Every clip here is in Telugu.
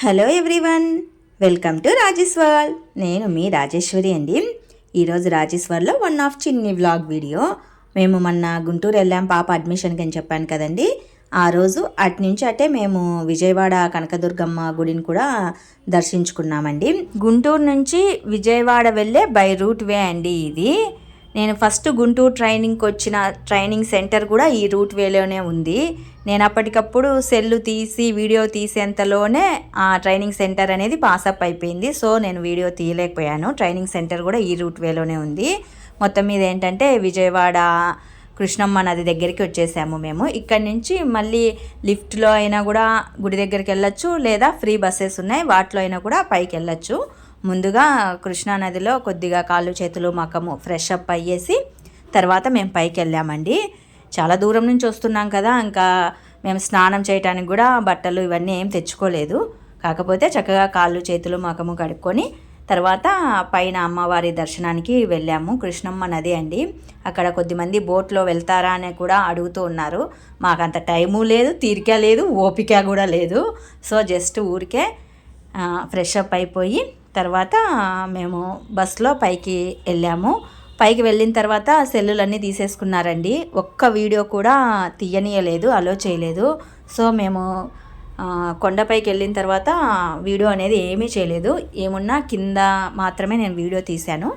Hello everyone, welcome to Rajeshwar. నేను మీ రాజేశ్వరి అండి. ఈరోజు రాజేశ్వర్లో వన్ ఆఫ్ చిన్ని వ్లాగ్ వీడియో. మేము మొన్న గుంటూరు వెళ్ళాం పాప అడ్మిషన్కి అని చెప్పాను కదండి. ఆ రోజు అటు నుంచి అటే మేము విజయవాడ కనకదుర్గమ్మ గుడిని కూడా దర్శించుకున్నామండి. గుంటూరు నుంచి విజయవాడ వెళ్ళే బై రూట్ వే అండి ఇది. నేను ఫస్ట్ గుంటూరు ట్రైనింగ్కి వచ్చిన ట్రైనింగ్ సెంటర్ కూడా ఈ రూట్ వేలోనే ఉంది. నేను అప్పటికప్పుడు సెల్లు తీసి వీడియో తీసేంతలోనే ఆ ట్రైనింగ్ సెంటర్ అనేది పాసప్ అయిపోయింది. సో నేను వీడియో తీయలేకపోయాను. ట్రైనింగ్ సెంటర్ కూడా ఈ రూట్ వేలోనే ఉంది. మొత్తం మీద ఏంటంటే విజయవాడ కృష్ణమ్మ నది దగ్గరికి వచ్చేసాము మేము. ఇక్కడి నుంచి మళ్ళీ లిఫ్ట్లో అయినా కూడా గుడి దగ్గరికి వెళ్ళొచ్చు, లేదా ఫ్రీ బస్సెస్ ఉన్నాయి, వాటిలో అయినా కూడా పైకి వెళ్ళొచ్చు. ముందుగా కృష్ణానదిలో కొద్దిగా కాళ్ళు చేతులు మకము ఫ్రెష్ అప్ అయ్యేసి తర్వాత మేము పైకి వెళ్ళామండి. చాలా దూరం నుంచి వస్తున్నాం కదా, ఇంకా మేము స్నానం చేయడానికి కూడా బట్టలు ఇవన్నీ ఏం తెచ్చుకోలేదు. కాకపోతే చక్కగా కాళ్ళు చేతులు మకము కడుక్కొని తర్వాత పైన అమ్మవారి దర్శనానికి వెళ్ళాము. కృష్ణమ్మ నది అండి. అక్కడ కొద్దిమంది బోట్లో వెళ్తారా అని కూడా అడుగుతూ ఉన్నారు. మాకంత టైము లేదు, తీరిక లేదు, ఓపిక కూడా లేదు. సో జస్ట్ ఊరికే ఫ్రెష్ అప్ అయిపోయి తర్వాత మేము బస్లో పైకి వెళ్ళాము. పైకి వెళ్ళిన తర్వాత సెల్లులన్నీ తీసేసుకున్నారండి. ఒక్క వీడియో కూడా తీయనీయలేదు, అలో చేయలేదు. సో మేము కొండపైకి వెళ్ళిన తర్వాత వీడియో అనేది ఏమీ చేయలేదు. ఏమున్నా కింద మాత్రమే నేను వీడియో తీశాను.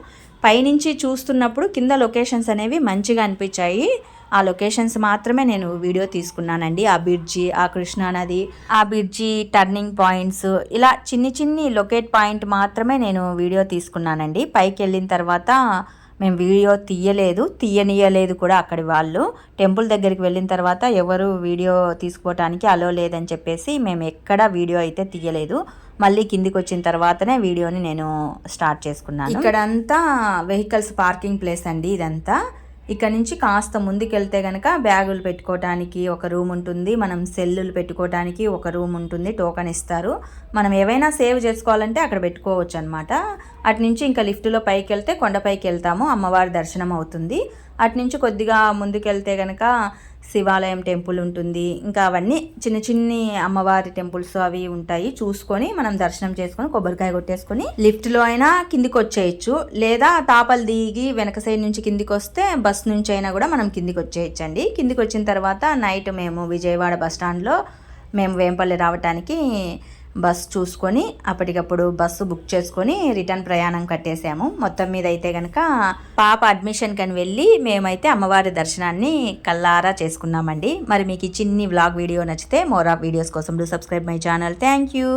పైనుంచి చూస్తున్నప్పుడు కింద లొకేషన్స్ అనేవి మంచిగా అనిపించాయి. ఆ లొకేషన్స్ మాత్రమే నేను వీడియో తీసుకున్నానండి. ఆ బ్రిడ్జి, ఆ కృష్ణానది, ఆ బ్రిడ్జి టర్నింగ్ పాయింట్స్, ఇలా చిన్ని లొకేట్ పాయింట్ మాత్రమే నేను వీడియో తీసుకున్నానండి. పైకి వెళ్ళిన తర్వాత మేము వీడియో తీయనీయలేదు కూడా అక్కడి వాళ్ళు. టెంపుల్ దగ్గరికి వెళ్ళిన తర్వాత ఎవరు వీడియో తీసుకోవటానికి అలో లేదని చెప్పేసి మేము ఎక్కడ వీడియో అయితే తీయలేదు. మళ్ళీ కిందికి వచ్చిన తర్వాతనే వీడియోని నేను స్టార్ట్ చేసుకున్నాను. ఇక్కడంతా వెహికల్స్ పార్కింగ్ ప్లేస్ అండి ఇదంతా. ఇక్కడ నుంచి కాస్త ముందుకెళ్తే కనుక బ్యాగులు పెట్టుకోవడానికి ఒక రూమ్ ఉంటుంది, మనం సెల్లులు పెట్టుకోవడానికి ఒక రూమ్ ఉంటుంది, టోకెన్ ఇస్తారు. మనం ఏవైనా సేవ్ చేసుకోవాలంటే అక్కడ పెట్టుకోవచ్చు అనమాట. అటు నుంచి ఇంకా లిఫ్ట్లో పైకి వెళ్తే కొండపైకి వెళ్తాము, అమ్మవారి దర్శనం అవుతుంది. అటు నుంచి కొద్దిగా ముందుకెళ్తే కనుక శివాలయం టెంపుల్ ఉంటుంది. ఇంకా అవన్నీ చిన్ని అమ్మవారి టెంపుల్స్ అవి ఉంటాయి. చూసుకొని మనం దర్శనం చేసుకొని కొబ్బరికాయ కొట్టేసుకొని లిఫ్ట్లో అయినా కిందికి వచ్చేయచ్చు, లేదా తాపలు దిగి వెనక సైడ్ నుంచి కిందికి వస్తే బస్ నుంచి అయినా కూడా మనం కిందికి వచ్చేయచ్చండి. కిందికి వచ్చిన తర్వాత నైట్ మేము విజయవాడ బస్ స్టాండ్లో మేము వేంపల్లి రావడానికి బస్ చూసుకొని అప్పటికప్పుడు బస్సు బుక్ చేసుకొని రిటర్న్ ప్రయాణం కట్టేసాము. మొత్తం మీద అయితే కనుక పాప అడ్మిషన్ కని వెళ్ళి మేమైతే అమ్మవారి దర్శనాన్ని కల్లారా చేసుకున్నామండి. మరి మీకు ఈ చిన్ని వ్లాగ్ వీడియో నచ్చితే మోర్ ఆఫ్ వీడియోస్ కోసం do subscribe my channel. Thank you.